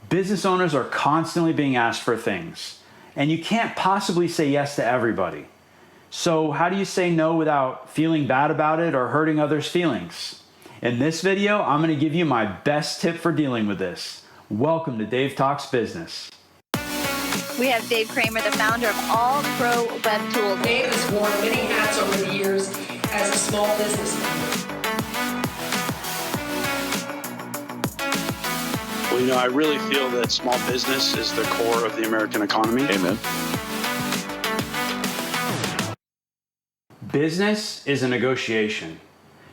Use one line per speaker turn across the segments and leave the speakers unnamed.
Business owners are constantly being asked for things, and you can't possibly say yes to everybody. So how do you say no without feeling bad about it or hurting others' feelings? In this video, I'm going to give you my best tip for dealing with this. Welcome to Dave Talks Business.
We have Dave Kramer, the founder of All Pro Web Tools.
Dave has worn many hats over the years as a small businessman.
Well, I really feel that small business is the core of the American economy.
Amen.
Business is a negotiation.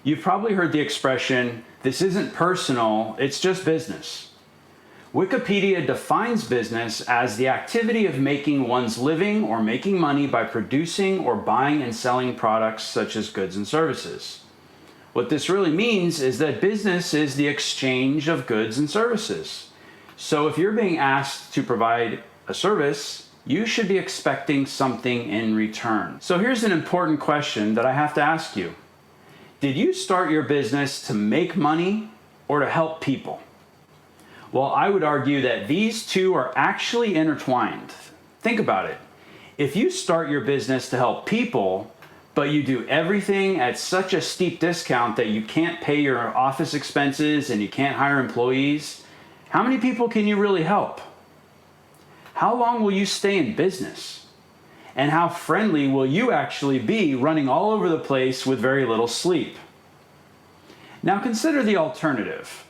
You've probably heard the expression, this isn't personal, it's just business. Wikipedia defines business as the activity of making one's living or making money by producing or buying and selling products such as goods and services. What this really means is that business is the exchange of goods and services. So if you're being asked to provide a service, you should be expecting something in return. So here's an important question that I have to ask you. Did you start your business to make money or to help people? Well, I would argue that these two are actually intertwined. Think about it. If you start your business to help people, but you do everything at such a steep discount that you can't pay your office expenses and you can't hire employees, how many people can you really help? How long will you stay in business? And how friendly will you actually be running all over the place with very little sleep? Now consider the alternative.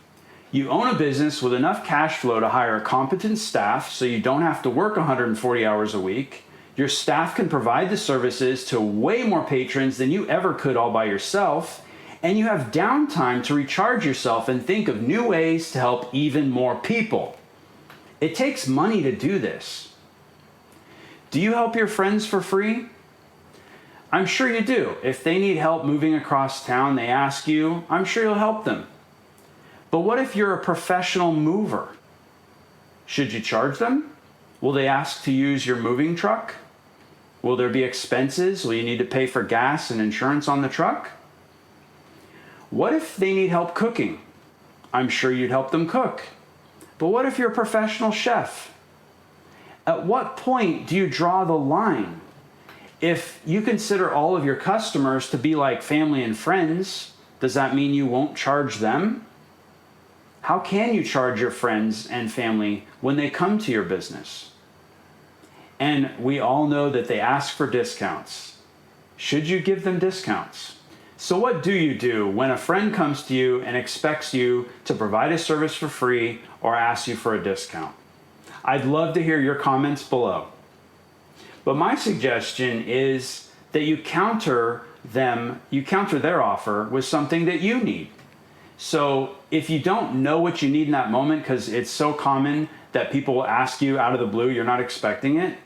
You own a business with enough cash flow to hire competent staff so you don't have to work 140 hours a week. Your staff can provide the services to way more patrons than you ever could all by yourself, and you have downtime to recharge yourself and think of new ways to help even more people. It takes money to do this. Do you help your friends for free? I'm sure you do. If they need help moving across town, they ask you, I'm sure you'll help them. But what if you're a professional mover? Should you charge them? Will they ask to use your moving truck? Will there be expenses? Will you need to pay for gas and insurance on the truck? What if they need help cooking? I'm sure you'd help them cook. But what if you're a professional chef? At what point do you draw the line? If you consider all of your customers to be like family and friends, does that mean you won't charge them? How can you charge your friends and family when they come to your business? And we all know that they ask for discounts. Should you give them discounts? So what do you do when a friend comes to you and expects you to provide a service for free or asks you for a discount? I'd love to hear your comments below. But my suggestion is that you counter their offer with something that you need. So if you don't know what you need in that moment, because it's so common that people will ask you out of the blue, you're not expecting it,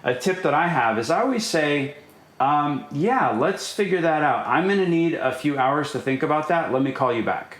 a tip that I have is I always say, yeah, let's figure that out. I'm going to need a few hours to think about that. Let me call you back.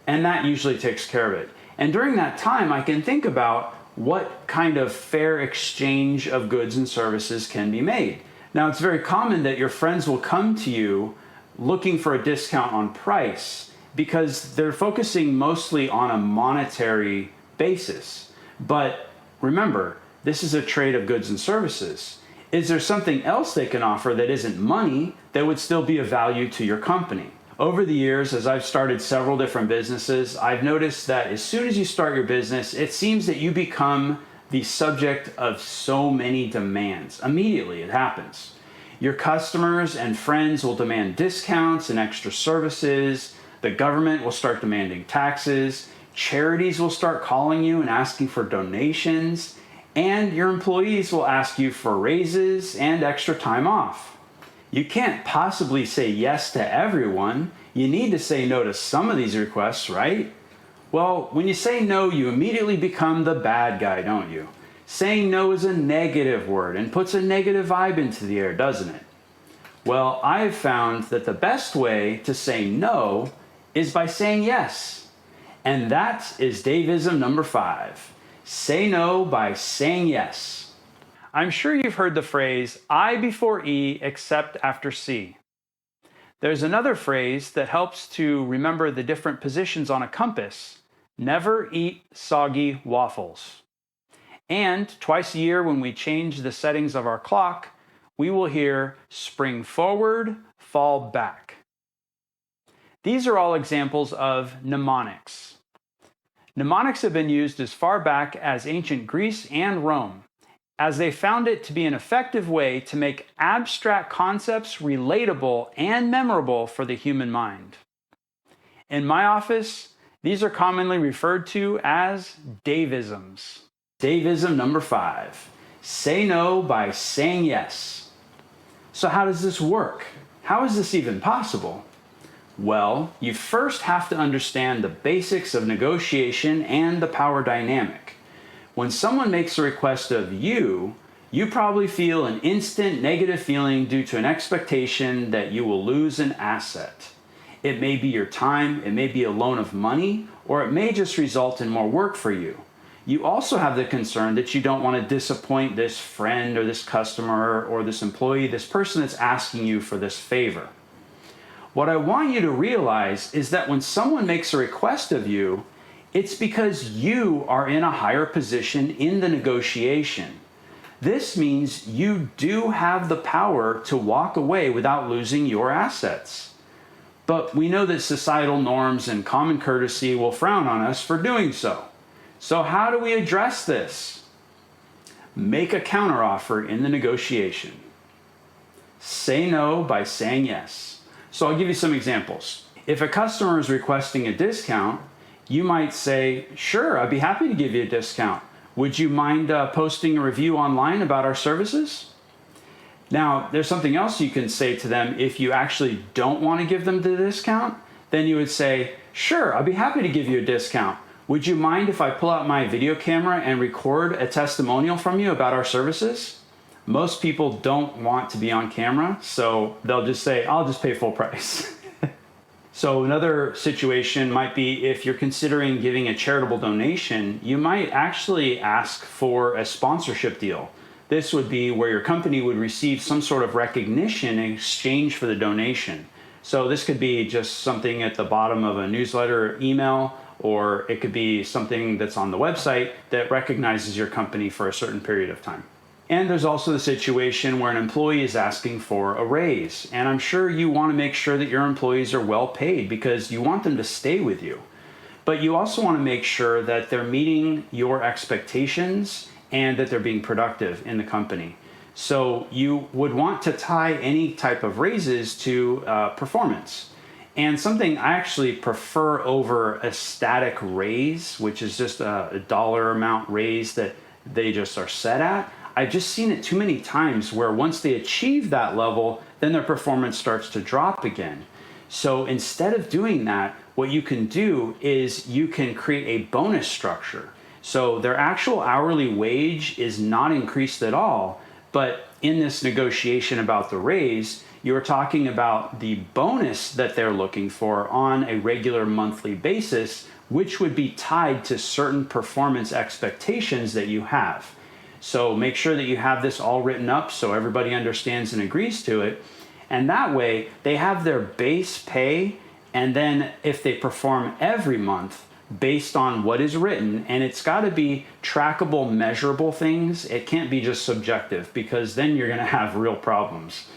And that usually takes care of it. And during that time, I can think about what kind of fair exchange of goods and services can be made. Now, it's very common that your friends will come to you looking for a discount on price because they're focusing mostly on a monetary basis. But remember, this is a trade of goods and services. Is there something else they can offer that isn't money that would still be of value to your company? Over the years, as I've started several different businesses, I've noticed that as soon as you start your business, it seems that you become the subject of so many demands. Immediately, it happens. Your customers and friends will demand discounts and extra services. The government will start demanding taxes. Charities will start calling you and asking for donations. And your employees will ask you for raises and extra time off. You can't possibly say yes to everyone. You need to say no to some of these requests, right? Well, when you say no, you immediately become the bad guy, don't you? Saying no is a negative word and puts a negative vibe into the air, doesn't it? Well, I have found that the best way to say no is by saying yes. And that is Daveism number 5. Say no by saying yes. I'm sure you've heard the phrase, I before E except after C. There's another phrase that helps to remember the different positions on a compass Never eat soggy waffles. And twice a year when we change the settings of our clock, we will hear spring forward, fall back. These are all examples of mnemonics. Mnemonics have been used as far back as ancient Greece and Rome, as they found it to be an effective way to make abstract concepts relatable and memorable for the human mind. In my office, these are commonly referred to as Daveisms. Daveism number 5, say no by saying yes. So how does this work? How is this even possible? Well, you first have to understand the basics of negotiation and the power dynamic. When someone makes a request of you, you probably feel an instant negative feeling due to an expectation that you will lose an asset. It may be your time, it may be a loan of money, or it may just result in more work for you. You also have the concern that you don't want to disappoint this friend or this customer or this employee, this person that's asking you for this favor. What I want you to realize is that when someone makes a request of you, it's because you are in a higher position in the negotiation. This means you do have the power to walk away without losing your assets. But we know that societal norms and common courtesy will frown on us for doing so. So how do we address this? Make a counteroffer in the negotiation. Say no by saying yes. So I'll give you some examples. If a customer is requesting a discount, you might say, sure, I'd be happy to give you a discount. Would you mind posting a review online about our services? Now, there's something else you can say to them if you actually don't want to give them the discount. Then you would say, sure, I'd be happy to give you a discount. Would you mind if I pull out my video camera and record a testimonial from you about our services? Most people don't want to be on camera, so they'll just say, I'll just pay full price. So another situation might be if you're considering giving a charitable donation, you might actually ask for a sponsorship deal. This would be where your company would receive some sort of recognition in exchange for the donation. So this could be just something at the bottom of a newsletter or email, or it could be something that's on the website that recognizes your company for a certain period of time. And there's also the situation where an employee is asking for a raise. And I'm sure you want to make sure that your employees are well paid because you want them to stay with you. But you also want to make sure that they're meeting your expectations and that they're being productive in the company. So you would want to tie any type of raises to performance. And something I actually prefer over a static raise, which is just a dollar amount raise that they just are set at. I've just seen it too many times where once they achieve that level, then their performance starts to drop again. So instead of doing that, what you can do is you can create a bonus structure. So their actual hourly wage is not increased at all, but in this negotiation about the raise, you're talking about the bonus that they're looking for on a regular monthly basis, which would be tied to certain performance expectations that you have. So make sure that you have this all written up so everybody understands and agrees to it. And that way they have their base pay, and then if they perform every month based on what is written, and it's got to be trackable, measurable things. It can't be just subjective because then you're going to have real problems.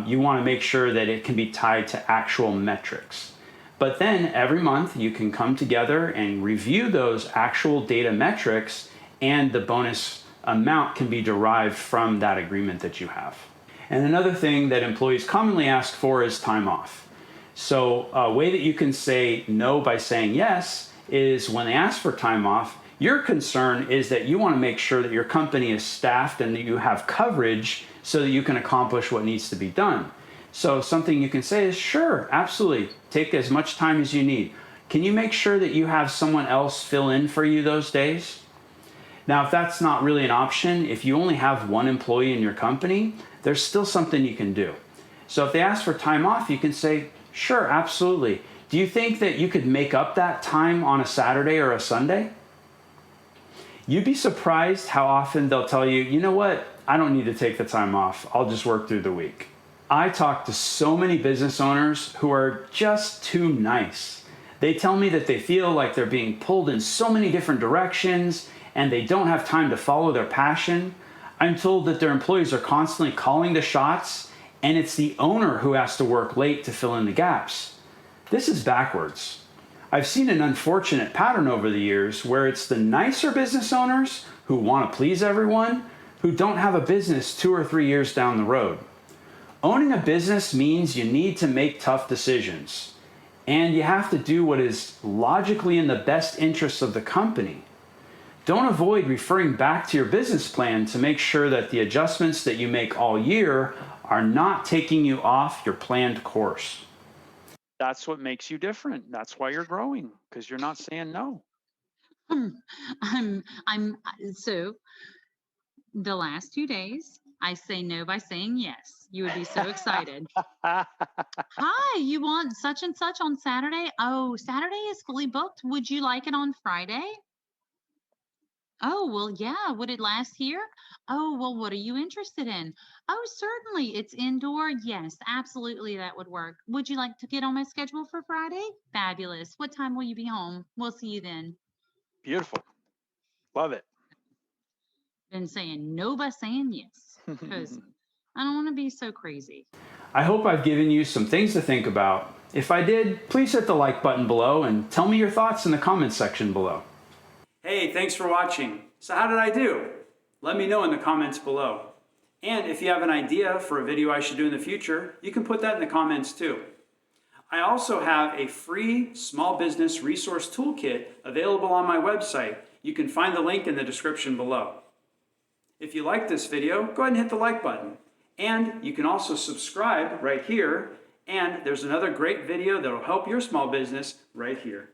You want to make sure that it can be tied to actual metrics. But then every month you can come together and review those actual data metrics, and the bonus amount can be derived from that agreement that you have. And another thing that employees commonly ask for is time off. So a way that you can say no by saying yes is when they ask for time off, your concern is that you want to make sure that your company is staffed and that you have coverage so that you can accomplish what needs to be done. So something you can say is, sure, absolutely, take as much time as you need. Can you make sure that you have someone else fill in for you those days? Now, if that's not really an option, if you only have one employee in your company, there's still something you can do. So if they ask for time off, you can say, sure, absolutely. Do you think that you could make up that time on a Saturday or a Sunday? You'd be surprised how often they'll tell you, you know what, I don't need to take the time off. I'll just work through the week. I talk to so many business owners who are just too nice. They tell me that they feel like they're being pulled in so many different directions and they don't have time to follow their passion. I'm told that their employees are constantly calling the shots and it's the owner who has to work late to fill in the gaps. This is backwards. I've seen an unfortunate pattern over the years where it's the nicer business owners who want to please everyone who don't have a business 2 or 3 years down the road. Owning a business means you need to make tough decisions, and you have to do what is logically in the best interests of the company. Don't avoid referring back to your business plan to make sure that the adjustments that you make all year are not taking you off your planned course.
That's what makes you different. That's why you're growing, because you're not saying no.
So the last 2 days, I say no by saying yes. You would be so excited. Hi, you want such and such on Saturday? Oh, Saturday is fully booked. Would you like it on Friday? Oh, well, yeah. Would it last here? Oh, well, what are you interested in? Oh, certainly. It's indoor. Yes, absolutely. That would work. Would you like to get on my schedule for Friday? Fabulous. What time will you be home? We'll see you then.
Beautiful. Love it.
Been saying no by saying yes because I don't want to be so crazy.
I hope I've given you some things to think about. If I did, please hit the like button below and tell me your thoughts in the comments section below. Hey, thanks for watching. So how did I do? Let me know in the comments below. And if you have an idea for a video I should do in the future, you can put that in the comments too. I also have a free small business resource toolkit available on my website. You can find the link in the description below. If you like this video, go ahead and hit the like button. And you can also subscribe right here. And there's another great video that will help your small business right here.